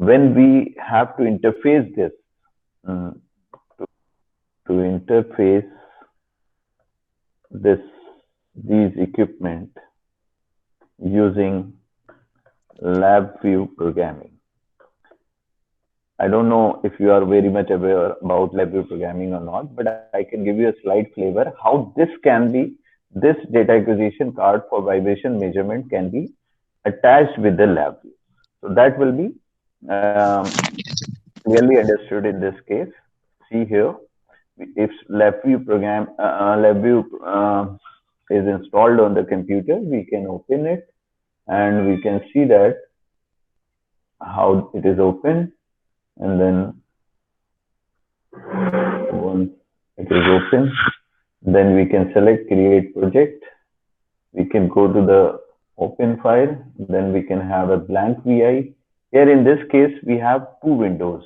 when we have to interface this, mm, to interface this these equipment using LabVIEW programming. I don't know if you are very much aware about LabVIEW programming or not, but I can give you a slight flavor how this data acquisition card for vibration measurement can be attached with the LabVIEW. So that will be clearly understood in this case. See here, if LabVIEW is installed on the computer, we can open it and we can see that how it is open, and then once it is open, then we can select create project. We can go to the open file, then we can have a blank VI. Here in this case, we have two windows.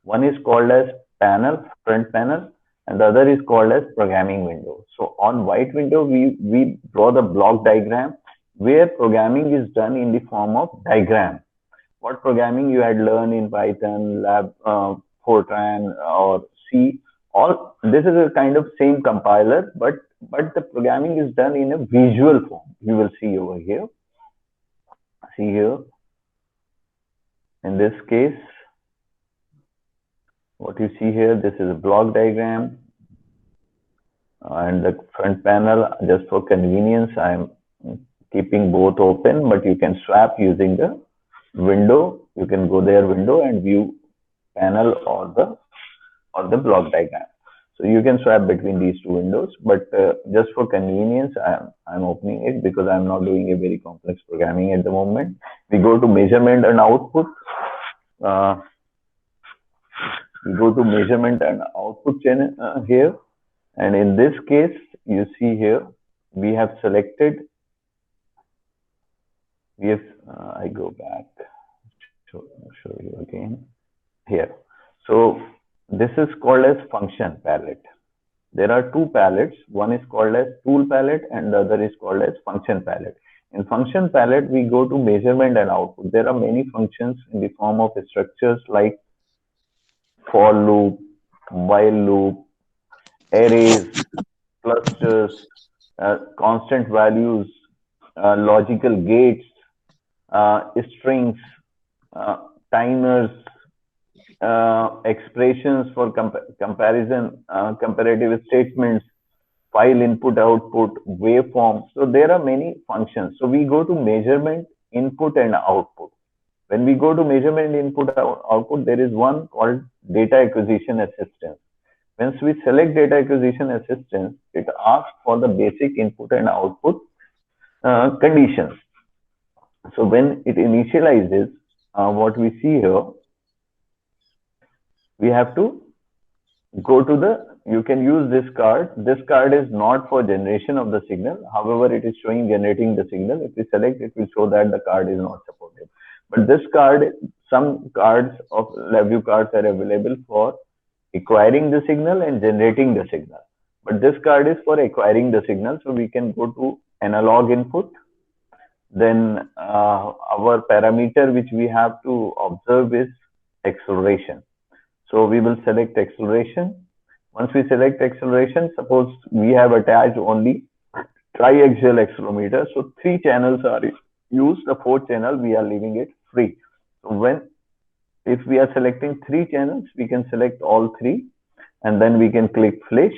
One is called as panel, front panel, and the other is called as programming window. So on white window, we draw the block diagram where programming is done in the form of diagram. What programming you had learned in Python, Fortran or C, all this is a kind of same compiler, but the programming is done in a visual form. You will see over here. See here. In this case, what you see here, this is a block diagram, and the front panel, just for convenience, I am keeping both open, but you can swap using the window. You can go there, window, and view panel or the block diagram. So you can swap between these two windows, but just for convenience, I'm opening it because I'm not doing a very complex programming at the moment. We go to measurement and output. We go to measurement and output channel here, and in this case, you see here we have selected. We have. I go back. Show you again here. So this is called as function palette. There are two palettes. One is called as tool palette and the other is called as function palette. In function palette, we go to measurement and output. There are many functions in the form of structures like for loop, while loop, arrays, clusters, constant values, logical gates, strings, timers, expressions for comparison, comparative statements, file input output, waveform. So there are many functions. So we go to measurement, input and output. When we go to measurement, input, output, there is one called data acquisition assistance. Once we select data acquisition assistance, it asks for the basic input and output conditions. So when it initializes, what we see here, we have to go to you can use this card. This card is not for generation of the signal. However, it is showing generating the signal. If we select, it will show that the card is not supported. But this card, some cards of LabVIEW cards are available for acquiring the signal and generating the signal. But this card is for acquiring the signal. So we can go to analog input. Then our parameter which we have to observe is acceleration. So we will select acceleration. Once we select acceleration, suppose we have attached only triaxial accelerometer. So 3 channels are used. The 4th channel, we are leaving it free. So if we are selecting 3 channels, we can select all 3 and then we can click finish.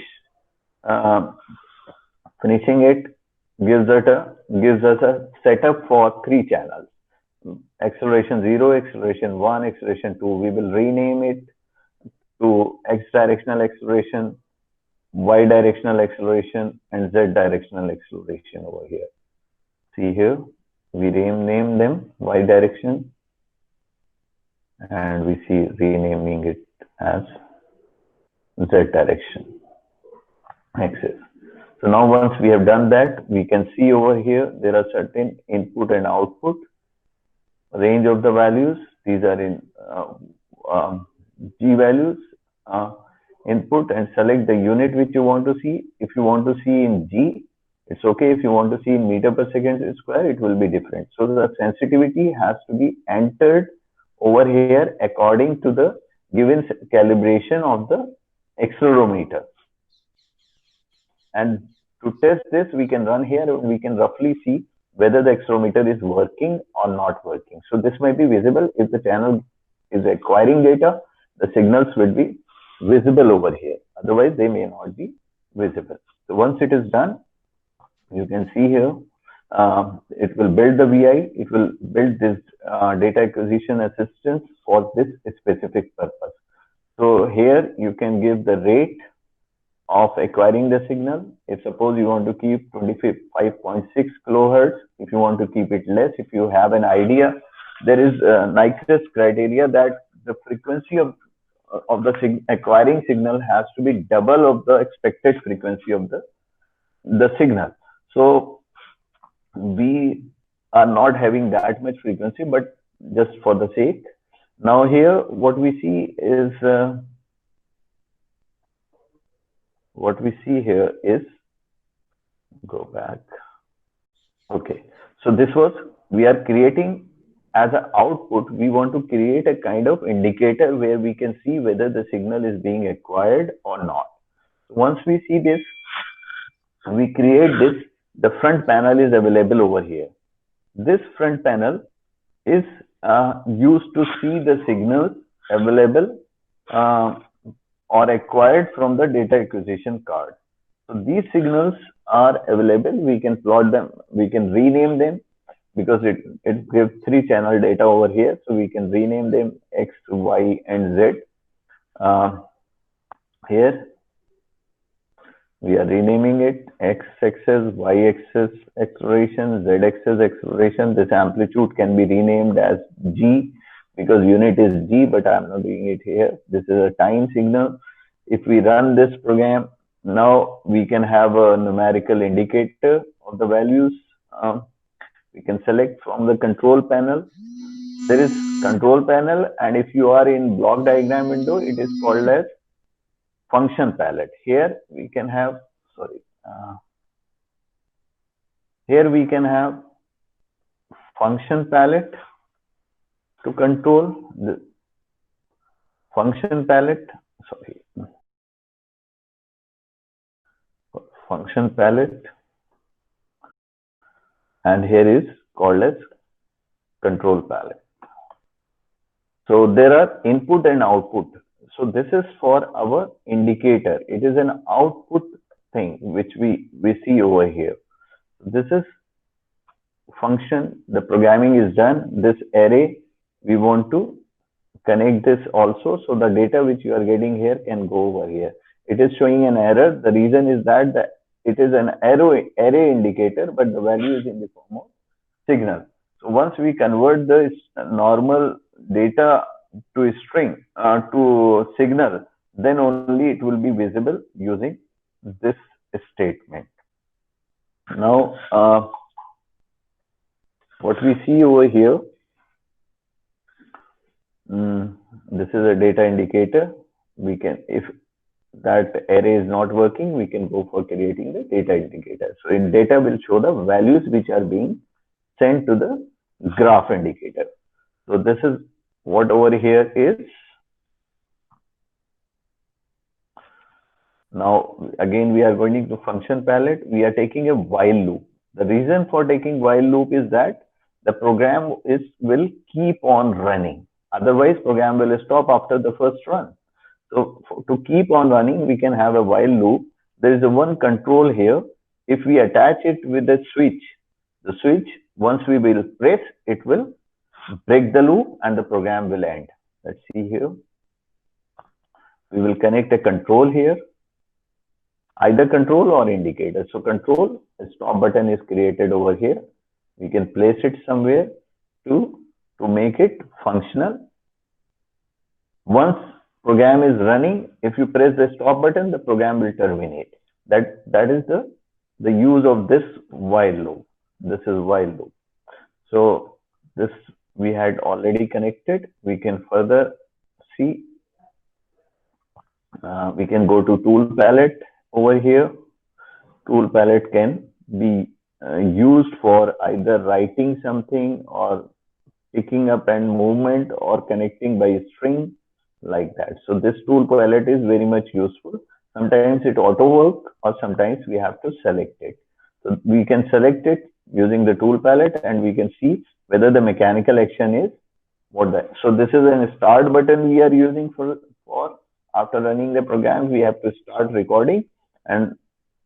Finishing it gives us a setup for 3 channels. Acceleration 0, acceleration 1, acceleration 2. We will rename it to X directional acceleration, Y directional acceleration, and Z directional acceleration over here. See here, we rename them Y direction, and we see renaming it as Z direction axis. So now once we have done that, we can see over here, there are certain input and output range of the values. These are in G values, input, and select the unit which you want to see. If you want to see in G, it's okay. If you want to see in meter per second square, it will be different. So the sensitivity has to be entered over here according to the given calibration of the accelerometer. And to test this, we can run here, we can roughly see whether the accelerometer is working or not working. So this might be visible if the channel is acquiring data, the signals will be visible over here. Otherwise, they may not be visible. So once it is done, you can see here, it will build the VI, it will build this data acquisition assistance for this specific purpose. So here you can give the rate of acquiring the signal. If suppose you want to keep 25.6 kilohertz, if you want to keep it less, if you have an idea, there is a NICES criteria that the frequency of the acquiring signal has to be double of the expected frequency of the signal. So we are not having that much frequency, but just for the sake. Now here, what we see is go back. Okay, so this was, we are creating as an output, we want to create a kind of indicator where we can see whether the signal is being acquired or not. Once we see this, we create this, the front panel is available over here. This front panel is used to see the signals available or acquired from the data acquisition card. So these signals are available, we can plot them, we can rename them, because it gives 3 channel data over here, so we can rename them X, Y, and Z. Here we are renaming it X-axis, Y-axis acceleration, Z-axis acceleration. This amplitude can be renamed as G because unit is G, but I'm not doing it here. This is a time signal. If we run this program, now we can have a numerical indicator of the values. We can select from the control panel. There is control panel, and if you are in block diagram window, it is called as function palette. Here we can have, here we can have function palette to control the function palette. Function palette, and here is called as control palette. So there are input and output. So this is for our indicator. It is an output thing which we see over here. This is function, the programming is done. This array, we want to connect this also, so the data which you are getting here can go over here. It is showing an error. The reason is that it is an array indicator, but the value is in the form of signal. So once we convert the normal data to a string, to signal, then only it will be visible using this statement. Now, what we see over here, this is a data indicator. We can, if that array is not working, we can go for creating the data indicator. So in data will show the values which are being sent to the graph indicator. So this is what over here is. Now again we are going into function palette. We are taking a while loop. The reason for taking while loop is that the program will keep on running. Otherwise program will stop after the first run. So to keep on running, we can have a while loop. There is a one control here. If we attach it with a switch, the switch, once we will press, it will break the loop and the program will end. Let's see here. We will connect a control here, either control or indicator. So control, a stop button is created over here. We can place it somewhere to make it functional. Once program is running, if you press the stop button, the program will terminate. That is the use of this while loop. This is while loop. So this we had already connected. We can further see. We can go to tool palette over here. Tool palette can be used for either writing something or picking up and movement or connecting by string like that. So this tool palette is very much useful. Sometimes it auto work or sometimes we have to select it. So we can select it using the tool palette and we can see whether the mechanical action is what that. So this is a start button we are using for after running the program, we have to start recording, and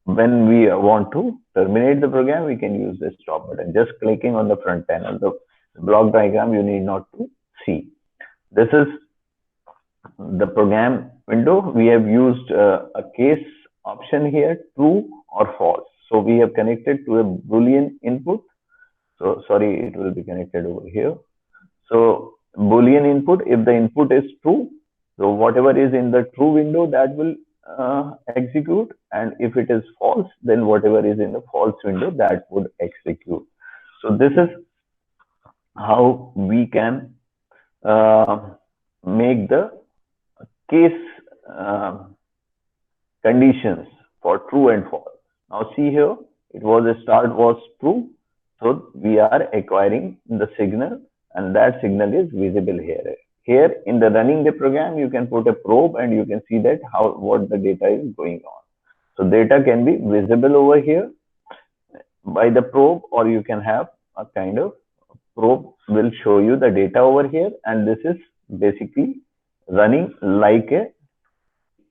when we want to terminate the program, we can use the stop button. Just clicking on the front panel, the block diagram you need not to see. This is the program window. We have used a case option here, true or false. So we have connected to a Boolean input. So sorry, it will be connected over here. So Boolean input, if the input is true, so whatever is in the true window that will execute, and if it is false, then whatever is in the false window that would execute. So this is how we can make the case conditions for true and false. Now see here, it was a start was true, so we are acquiring the signal, and that signal is visible here. Here in the running the program, you can put a probe and you can see that what the data is going on. So data can be visible over here by the probe, or you can have a kind of probe will show you the data over here, and this is basically running like a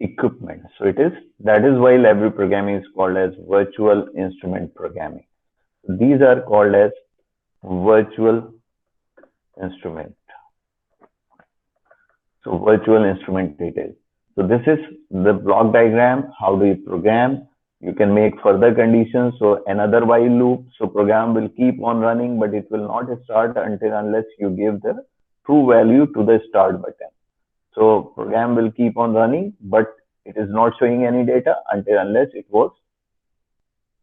equipment. So that is why library programming is called as virtual instrument programming. These are called as virtual instrument. So virtual instrument details. So this is the block diagram. How do you program? You can make further conditions. So another while loop. So program will keep on running, but it will not start unless you give the true value to the start button. So program will keep on running, but it is not showing any data unless it was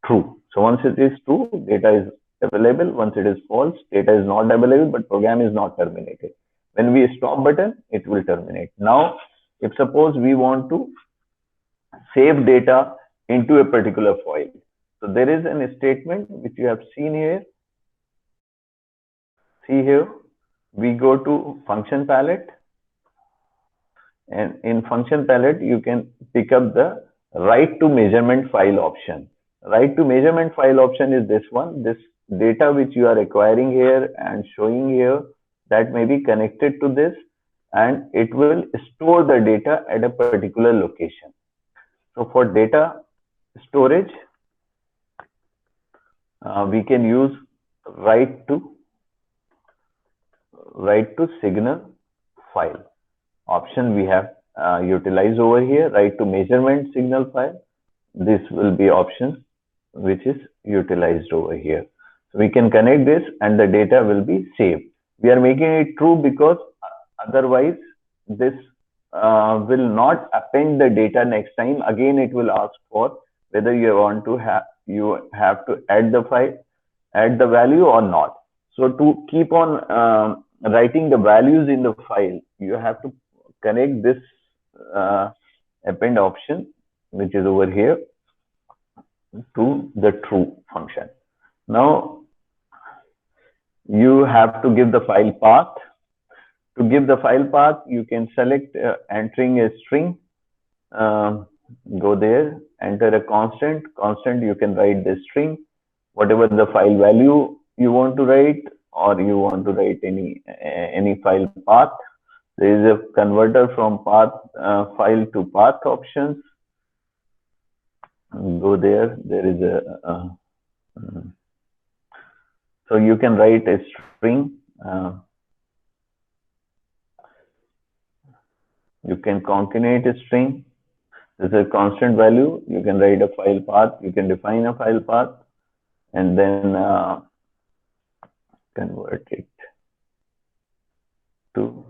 true. So once it is true, data is available. Once it is false, data is not available, but program is not terminated. When we stop button, it will terminate. Now, if suppose we want to save data into a particular file. So there is a statement which you have seen here. See here, we go to function palette, and in function palette, you can pick up the write to measurement file option. Write to measurement file option is this one. This data which you are acquiring here and showing here, that may be connected to this, and it will store the data at a particular location. So for data storage, we can use write to signal file option. We have utilized over here, write to measurement signal file. This will be option which is utilized over here. So we can connect this and the data will be saved. We are making it true because otherwise this will not append the data next time. Again, it will ask for whether you want to have to add the file, add the value or not. So to keep on writing the values in the file, you have to connect this append option, which is over here, to the true function. Now you have to give the file path. To give the file path, you can select entering a string. Go there, enter a constant. You can write the string, whatever the file value you want to write, or you want to write any file path. There is a converter from path file to path options. Go there. There is a so you can write a string. You can concatenate a string. This is a constant value. You can write a file path. You can define a file path and then convert it to,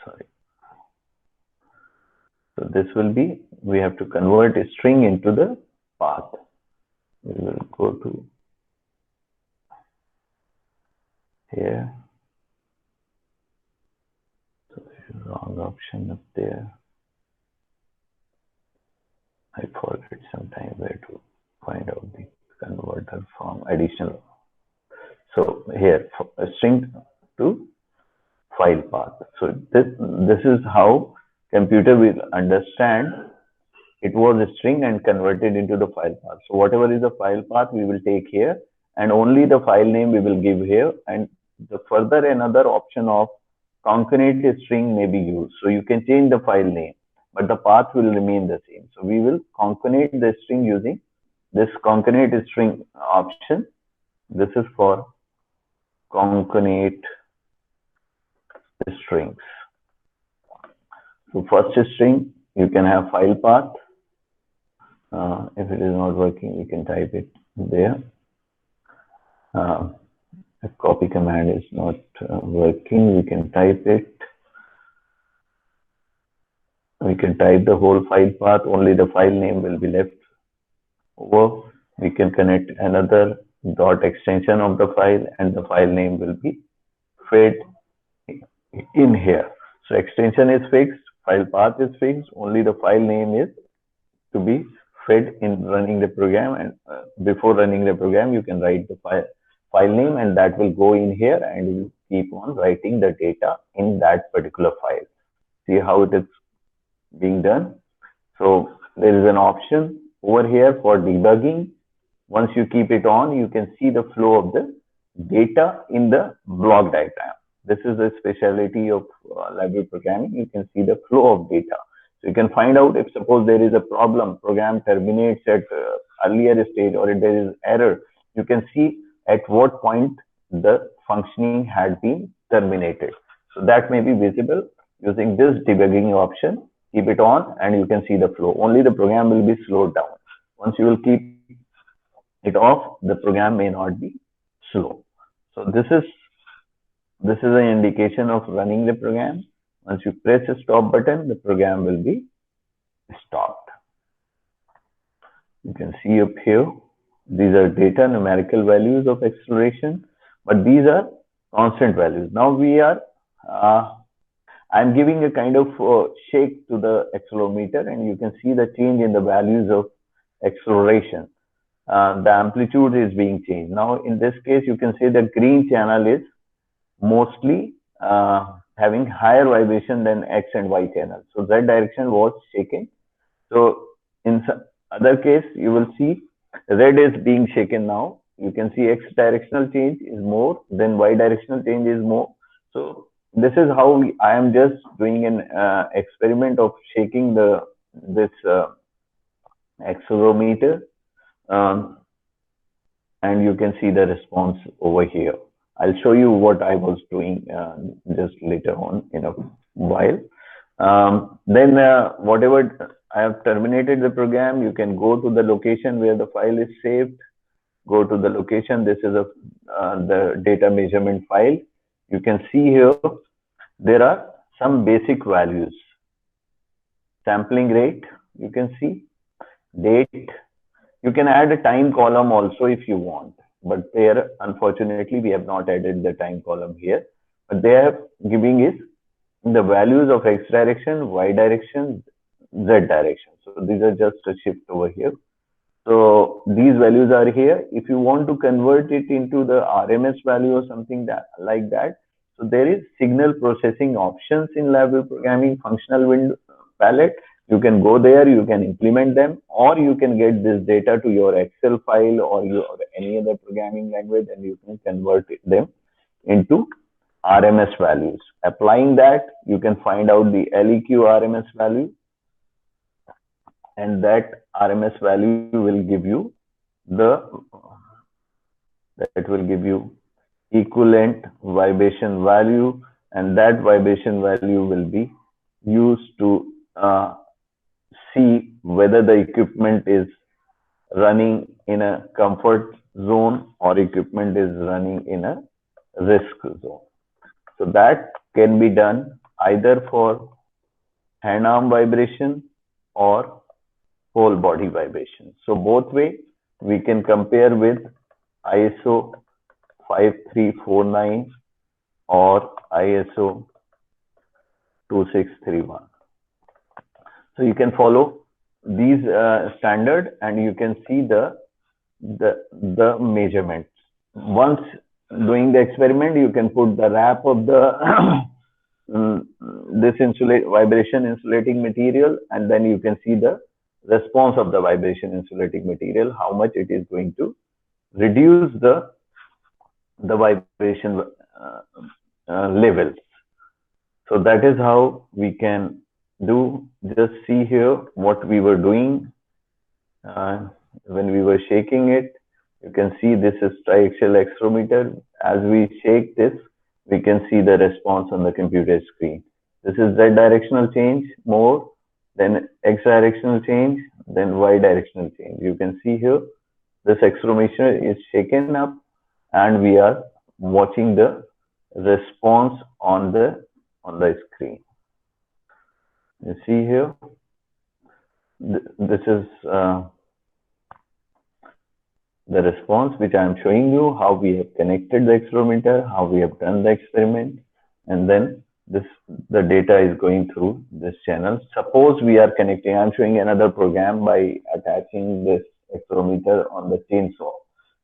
sorry. So this will be, we have to convert a string into the path. We will go to here. So there is wrong option up there. I forget sometime where to find out the converter from additional. So here, a string to file path. So this is how computer will understand it was a string and converted into the file path. So whatever is the file path we will take here, and only the file name we will give here, and the further another option of concatenate string may be used. So you can change the file name, but the path will remain the same. So we will concatenate the string using this concatenate string option. This is for concatenate strings. So first string, you can have file path. If it is not working, you can type it there. If copy command is not working, we can type it. We can type the whole file path, only the file name will be left over. We can connect another dot extension of the file, and the file name will be fed in here. So extension is fixed, file path is fixed, only the file name is to be fed in running the program. And before running the program, you can write the file name, and that will go in here, and you keep on writing the data in that particular file. See how it is being done. So there is an option over here for debugging. Once you keep it on, you can see the flow of the data in the block diagram. This is a specialty of library programming. You can see the flow of data. So you can find out if suppose there is a problem, program terminates at earlier stage, or if there is error, you can see at what point the functioning had been terminated. So that may be visible using this debugging option. Keep it on and you can see the flow. Only the program will be slowed down. Once you will keep it off, the program may not be slow. So this is an indication of running the program. Once you press the stop button, the program will be stopped. You can see up here, these are data numerical values of acceleration, but these are constant values. Now we are, I'm giving a kind of shake to the accelerometer, and you can see the change in the values of acceleration. The amplitude is being changed. Now in this case, you can see the green channel is mostly having higher vibration than X and Y channel. So that direction was shaken. So in some other case, you will see red is being shaken now. You can see X directional change is more, then Y directional change is more. So this is how I am just doing an experiment of shaking this accelerometer, and you can see the response over here. I'll show you what I was doing just later on in a while. Then whatever I have terminated the program, you can go to the location where the file is saved. Go to the location. This is the data measurement file. You can see here there are some basic values. Sampling rate, you can see, date. You can add a time column also if you want, but there unfortunately we have not added the time column here. But they are giving is the values of X direction, Y direction, Z direction. So these are just a shift over here. So these values are here. If you want to convert it into the RMS value or something like that, so there is signal processing options in library programming functional window palette. You can go there, you can implement them, or you can get this data to your Excel file or any other programming language, and you can convert them into RMS values. Applying that, you can find out the LEQ RMS value, and that RMS value will give you equivalent vibration value, and that vibration value will be used to see whether the equipment is running in a comfort zone or equipment is running in a risk zone. So that can be done either for hand arm vibration or whole body vibration. So both way we can compare with ISO 5349 or ISO 2631. So you can follow these standard, and you can see the measurements. Once doing the experiment, you can put the wrap of the this vibration insulating material, and then you can see the response of the vibration insulating material, how much it is going to reduce the vibration levels. So that is how we can do. Just see here what we were doing when we were shaking it. You can see this is triaxial accelerometer. As we shake this, we can see the response on the computer screen. This is Z directional change more, then X directional change, then Y directional change. You can see here this accelerometer is shaken up, and we are watching the response on the screen. You see here, this is the response which I am showing you, how we have connected the accelerometer, how we have done the experiment, and then the data is going through this channel. Suppose we are connecting, I am showing another program by attaching this accelerometer on the chainsaw.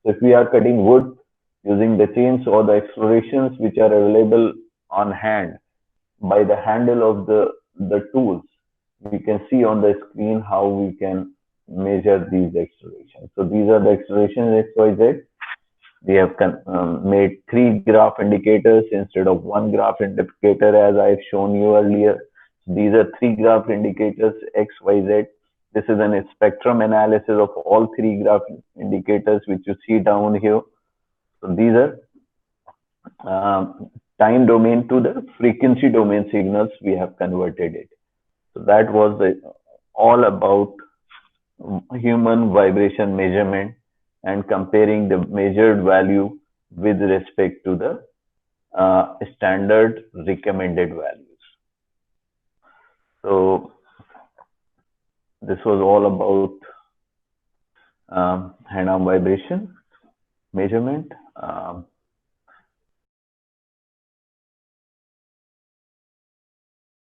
So if we are cutting wood using the chainsaw, the accelerations which are available on hand by the handle of the tools, we can see on the screen how we can measure these accelerations. So these are the accelerations XYZ. We have made 3 graph indicators instead of 1 graph indicator, as I have shown you earlier. These are 3 graph indicators XYZ. This is a spectrum analysis of all 3 graph indicators which you see down here. So these are time domain to the frequency domain signals. We have converted it. So that was all about human vibration measurement and comparing the measured value with respect to the standard recommended values. So this was all about hand-arm vibration measurement.